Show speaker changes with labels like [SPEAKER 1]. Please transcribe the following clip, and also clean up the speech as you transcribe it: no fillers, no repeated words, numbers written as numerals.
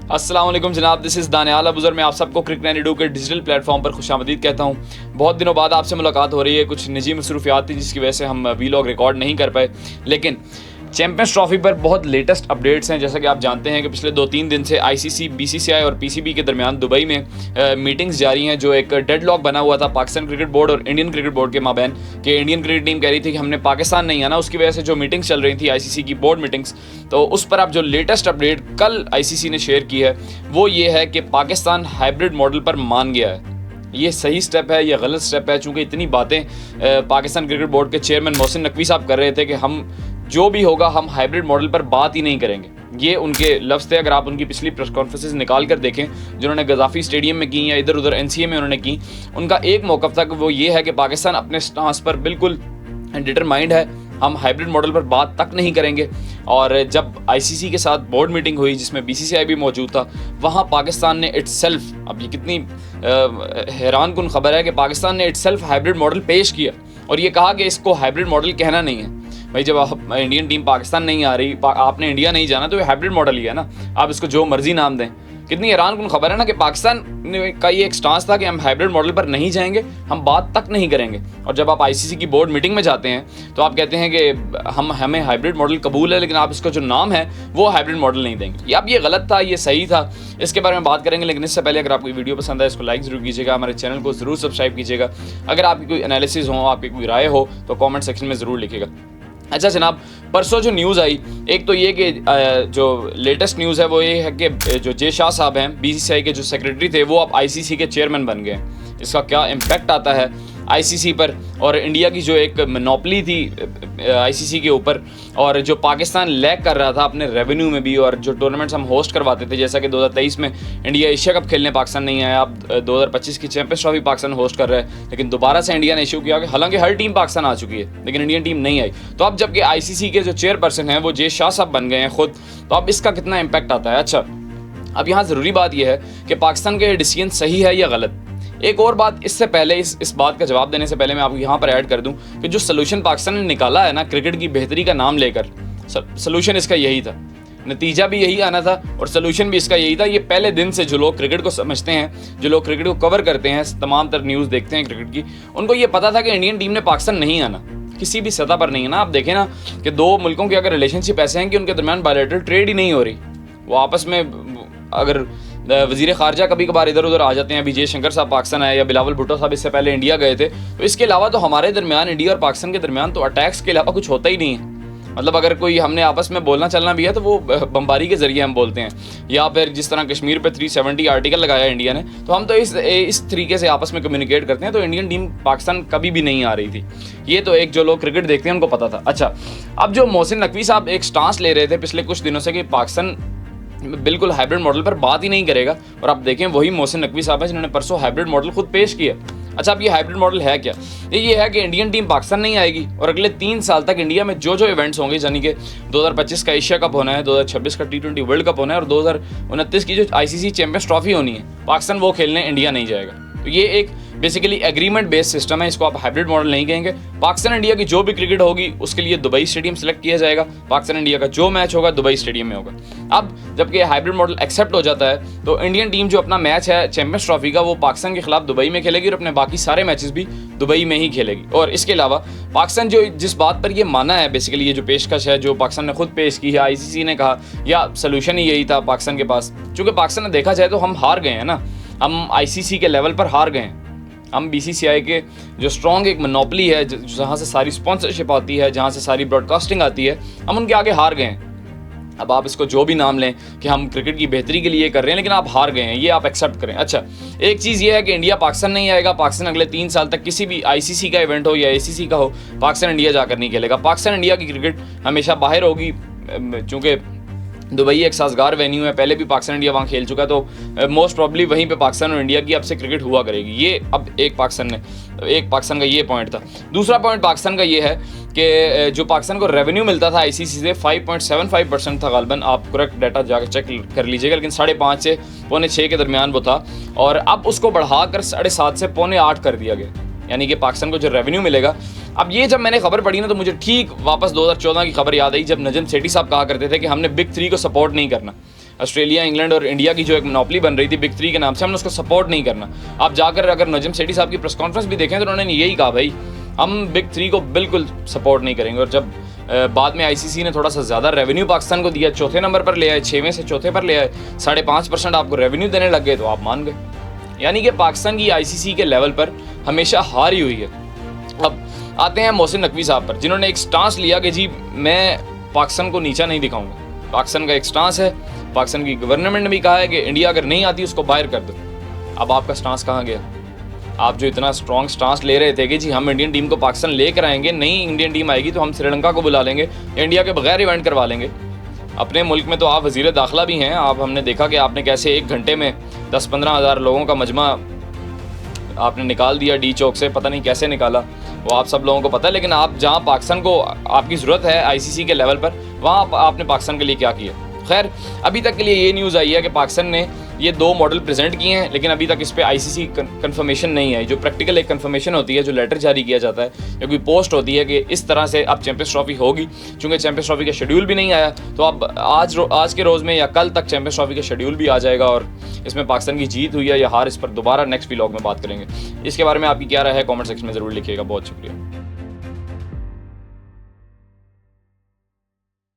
[SPEAKER 1] अस्सलाम वालेकुम जनाब, दिस इज़ दानियाल अबूज़र। मैं आप सबको क्रिकेट 92 के डिजिटल प्लेटफॉर्म पर खुशामदीद कहता हूँ। बहुत दिनों बाद आपसे मुलाकात हो रही है। कुछ निजी मसरूफियात थी जिसकी वजह से हम वीलॉग रिकॉर्ड नहीं कर पाए, लेकिन चैम्पियंस ट्रॉफी पर बहुत लेटेस्ट अपडेट्स हैं। जैसा कि आप जानते हैं कि पिछले 2-3 दिन से आईसीसी, बीसीसीआई और पीसीबी के दरमियान दुबई में मीटिंग्स जारी हैं, जो एक डेडलॉक बना हुआ था पाकिस्तान क्रिकेट बोर्ड और इंडियन क्रिकेट बोर्ड के माबैन। कि इंडियन क्रिकेट टीम कह रही थी कि हमने पाकिस्तान नहीं आना, उसकी वजह से जो मीटिंग्स चल रही थी आईसीसी की बोर्ड मीटिंग्स, तो उस पर अब जो लेटेस्ट अपडेट कल आईसीसी ने शेयर की है वो ये है कि पाकिस्तान हाइब्रिड मॉडल पर मान गया है। ये सही स्टेप है, ये गलत स्टेप है? चूँकि इतनी बातें पाकिस्तान क्रिकेट बोर्ड के चेयरमैन मोहसिन नकवी साहब कर रहे थे कि हम जो भी होगा हम हाइब्रिड मॉडल पर बात ही नहीं करेंगे। ये उनके लफ्ज़ थे। अगर आप उनकी पिछली प्रेस कॉन्फ्रेंसेस निकाल कर देखें जिन्होंने गजाफी स्टेडियम में की या इधर उधर एनसीए में उन्होंने की, उनका एक मौक़िफ़ था कि वो ये है कि पाकिस्तान अपने स्टांस पर बिल्कुल डिटरमाइंड है, हम हाइब्रिड मॉडल पर बात तक नहीं करेंगे। और जब आईसीसी के साथ बोर्ड मीटिंग हुई जिसमें बीसीसीआई भी मौजूद था, वहाँ पाकिस्तान ने इटसेल्फ, अब ये कितनी हैरान कुन खबर है कि पाकिस्तान ने इटसेल्फ हाइब्रिड मॉडल पेश किया और ये कहा कि इसको हाइब्रिड मॉडल कहना नहीं है। भाई जब आप इंडियन टीम पाकिस्तान नहीं आ रही, आपने इंडिया नहीं जाना, तो ये हाइब्रिड मॉडल ही है ना, आप इसको जो मर्जी नाम दें। कितनी हैरान कुन खबर है ना कि पाकिस्तान का ये एक स्टांस था कि हम हाइब्रिड मॉडल पर नहीं जाएंगे, हम बात तक नहीं करेंगे। और जब आप आईसीसी की बोर्ड मीटिंग में जाते हैं तो आप कहते हैं कि हमें हाइब्रिड मॉडल कबूल है, लेकिन आप इसको जो नाम है वो हाइब्रिड मॉडल नहीं देंगे। अब ये गलत था, ये सही था, इसके बारे में बात करेंगे। लेकिन इससे पहले अगर आपको वीडियो पसंद है इसको लाइक ज़रूर कीजिएगा, हमारे चैनल को ज़रूर सब्सक्राइब कीजिएगा। अगर आपकी कोई एनालिसिस हो, आपकी कोई राय हो तो कॉमेंट सेक्शन में ज़रूर लिखिएगा। अच्छा जनाब, परसों जो न्यूज़ आई, एक तो ये कि जो लेटेस्ट न्यूज़ है वो ये है कि जो जे शाह साहब हैं, बीसीसीआई के जो सेक्रेटरी थे, वो अब आईसीसी के चेयरमैन बन गए। इसका क्या इम्पैक्ट आता है आईसीसी पर, और इंडिया की जो एक मोनोपोली थी आईसीसी के ऊपर, और जो पाकिस्तान लैग कर रहा था अपने रेवेन्यू में भी, और जो टूर्नामेंट्स हम होस्ट करवाते थे, जैसा कि 2023 में इंडिया एशिया कप खेलने पाकिस्तान नहीं आया, अब 2025 की चैंपियंस ट्रॉफी पाकिस्तान होस्ट कर रहा है, लेकिन दोबारा से इंडिया ने इशू किया कि हालांकि हर टीम पाकिस्तान आ चुकी है लेकिन इंडियन टीम नहीं आई। तो अब जबकि आईसीसी के जो चेयरपर्सन हैं वो जे शाह साहब बन गए हैं खुद, तो अब इसका कितना इम्पैक्ट आता है? अच्छा, अब यहाँ ज़रूरी बात यह है कि पाकिस्तान का ये डिसीजन सही है या गलत। एक और बात इससे पहले, इस बात का जवाब देने से पहले मैं आपको यहाँ पर ऐड कर दूँ कि जो सलूशन पाकिस्तान ने निकाला है ना क्रिकेट की बेहतरी का नाम लेकर, सलूशन इसका यही था, नतीजा भी यही आना था और सलूशन भी इसका यही था। ये पहले दिन से जो लोग क्रिकेट को समझते हैं, जो लोग क्रिकेट को कवर करते हैं, तमाम तर न्यूज़ देखते हैं क्रिकेट की, उनको ये पता था कि इंडियन टीम ने पाकिस्तान नहीं आना, किसी भी सतह पर नहीं है ना। आप देखें ना कि दो मुल्कों के अगर रिलेशनशिप ऐसे हैं कि उनके दरमियान बायलैटरल ट्रेड ही नहीं हो रही, वो आपस में, अगर वज़ीर ख़ारजा कभी कभार इधर उधर आ जाते हैं, अभी जयशंकर साहब पाकिस्तान आए या बिलावल भुट्टो साहब इससे पहले इंडिया गए थे, तो इसके अलावा तो हमारे दरमियान, इंडिया और पाकिस्तान के दरमियान तो अटैक्स के अलावा कुछ होता ही नहीं है। मतलब अगर कोई हमने आपस में बोलना चलना भी है तो वो बमबारी के ज़रिए हम बोलते हैं, या फिर जिस तरह कश्मीर पे 370 आर्टिकल लगाया इंडिया ने, तो हम तो इस तरीके से आपस में कम्युनिकेट करते हैं। तो इंडियन टीम पाकिस्तान कभी भी नहीं आ रही थी, ये तो एक जो लोग क्रिकेट देखते हैं उनको पता था। अच्छा, अब जो मोहसिन नकवी साहब एक स्टांस ले रहे थे पिछले कुछ दिनों से कि पाकिस्तान बिल्कुल हाइब्रिड मॉडल पर बात ही नहीं करेगा, और आप देखें वही मोहसिन नकवी साहब है जिन्होंने परसों हाइब्रिड मॉडल खुद पेश किया। अच्छा, अब ये हाइब्रिड मॉडल है क्या? ये है कि इंडियन टीम पाकिस्तान नहीं आएगी और अगले 3 साल तक इंडिया में जो जो इवेंट्स होंगे, यानी कि 2025 का एशिया कप होना है, 2026 का T20 वर्ल्ड कप होना है और 2029 की जो आईसीसी चैंपियंस ट्रॉफी होनी है, पाकिस्तान वो खेलने इंडिया नहीं जाएगा। तो ये एक बेसिकली एग्रीमेंट बेस्ड सिस्टम है, इसको आप हाइब्रिड मॉडल नहीं कहेंगे। पाकिस्तान इंडिया की जो भी क्रिकेट होगी उसके लिए दुबई स्टेडियम सेलेक्ट किया जाएगा, पाकिस्तान इंडिया का जो मैच होगा दुबई स्टेडियम में होगा। अब जबकि हाइब्रिड मॉडल एक्सेप्ट हो जाता है तो इंडियन टीम जो अपना मैच है चैंपियंस ट्रॉफी का वो पाकिस्तान के खिलाफ दुबई में खेलेगी और अपने बाकी सारे मैचेस भी दुबई में ही खेलेगी। और इसके अलावा पाकिस्तान जो जिस बात पर ये माना है, बेसिकली ये जो पेशकश है जो पाकिस्तान ने खुद पेश की है, आईसीसी ने कहा, या सोल्यूशन ही यही था पाकिस्तान के पास, चूँकि पाकिस्तान ने देखा जाए तो हम हार गए हैं ना, हम आईसीसी के लेवल पर हार गए हैं। हम बीसीसीआई के जो स्ट्रॉन्ग एक मोनोपोली है, जहाँ से सारी स्पॉन्सरशिप आती है, जहाँ से सारी ब्रॉडकास्टिंग आती है, हम उनके आगे हार गए हैं। अब आप इसको जो भी नाम लें कि हम क्रिकेट की बेहतरी के लिए कर रहे हैं, लेकिन आप हार गए हैं, ये आप एक्सेप्ट करें। अच्छा, एक चीज़ ये है कि इंडिया पाकिस्तान नहीं आएगा, पाकिस्तान अगले 3 साल तक किसी भी आईसीसी का इवेंट हो या एसीसी का हो, पाकिस्तान इंडिया जाकर नहीं खेलेगा। पाकिस्तान इंडिया की क्रिकेट हमेशा बाहर होगी, चूँकि दुबई एक साजगार वेन्यू है, पहले भी पाकिस्तान इंडिया वहाँ खेल चुका है, तो मोस्ट प्रॉब्ली वहीं पे पाकिस्तान और इंडिया की अब से क्रिकेट हुआ करेगी। ये अब एक पाकिस्तान का ये पॉइंट था। दूसरा पॉइंट पाकिस्तान का ये है कि जो पाकिस्तान को रेवेन्यू मिलता था आईसीसी से 5.75% था गालबन, आप करेक्ट डाटा जाकर चेक कर लीजिएगा, लेकिन 5.5 से 5.6 के दरमियान वो था, और अब उसको बढ़ाकर 7.5 से 8.25 कर दिया गया, यानी कि पाकिस्तान को जो रेवेन्यू मिलेगा। अब ये जब मैंने खबर पढ़ी ना तो मुझे ठीक वापस 2014 की खबर याद आई, जब नजम सेठी साहब कहा करते थे कि हमने बिग 3 को सपोर्ट नहीं करना। ऑस्ट्रेलिया, इंग्लैंड और इंडिया की जो एक मोनोपोली बन रही थी बिग 3 के नाम से, हमने उसको सपोर्ट नहीं करना। आप जाकर अगर नजम सेठी साहब की प्रेस कॉन्फ्रेंस भी देखें तो उन्होंने यही कहा, भाई हम बिग 3 को बिल्कुल सपोर्ट नहीं करेंगे। और जब बाद में आईसीसी ने थोड़ा सा ज़्यादा रेवेन्यू पाकिस्तान को दिया, चौथे नंबर पर ले आए, 6वें से चौथे पर ले आए, 5.5% आपको रेवेन्यू देने लग गए, तो आप मान गए। यानी कि पाकिस्तान की आईसीसी के लेवल पर हमेशा हार ही हुई है। अब आते हैं मोहसिन नकवी साहब पर, जिन्होंने एक स्टांस लिया कि जी मैं पाकिस्तान को नीचा नहीं दिखाऊंगा। पाकिस्तान का एक स्टांस है, पाकिस्तान की गवर्नमेंट ने भी कहा है कि इंडिया अगर नहीं आती उसको बाहर कर दो। अब आपका स्टांस कहाँ गया? आप जो इतना स्ट्रॉन्ग स्टांस ले रहे थे कि जी हम इंडियन टीम को पाकिस्तान लेकर आएंगे, नई इंडियन टीम आएगी तो हम श्रीलंका को बुला लेंगे, इंडिया के बगैर इवेंट करवा लेंगे। अपने मुल्क में तो आप वज़ीर दाखिला भी हैं, आप हमने देखा कि आपने कैसे 1 घंटे में 10-15 हज़ार लोगों का मजमा आपने निकाल दिया डी चौक से, पता नहीं कैसे निकाला, वो आप सब लोगों को पता है। लेकिन आप जहाँ पाकिस्तान को आपकी ज़रूरत है आईसीसी के लेवल पर, वहाँ आपने पाकिस्तान के लिए क्या किया? खैर, अभी तक के लिए ये न्यूज़ आई है कि पाकिस्तान ने ये 2 मॉडल प्रेजेंट किए हैं, लेकिन अभी तक इस पर आईसीसी कंफर्मेशन नहीं आई। जो प्रैक्टिकल एक कंफर्मेशन होती है, जो लेटर जारी किया जाता है या कोई पोस्ट होती है कि इस तरह से अब चैंपियंस ट्रॉफी होगी, चूँकि चैंपियंस ट्रॉफी का शेड्यूल भी नहीं आया, तो अब आज के रोज़ में या कल तक चैंपियंस ट्रॉफी का शेड्यूल भी आ जाएगा और इसमें पाकिस्तान की जीत हुई है या हार, इस पर दोबारा नेक्स्ट व्लॉग में बात करेंगे। इसके बारे में आपकी क्या राय है, कॉमेंट सेक्शन में ज़रूर लिखिएगा। बहुत शुक्रिया।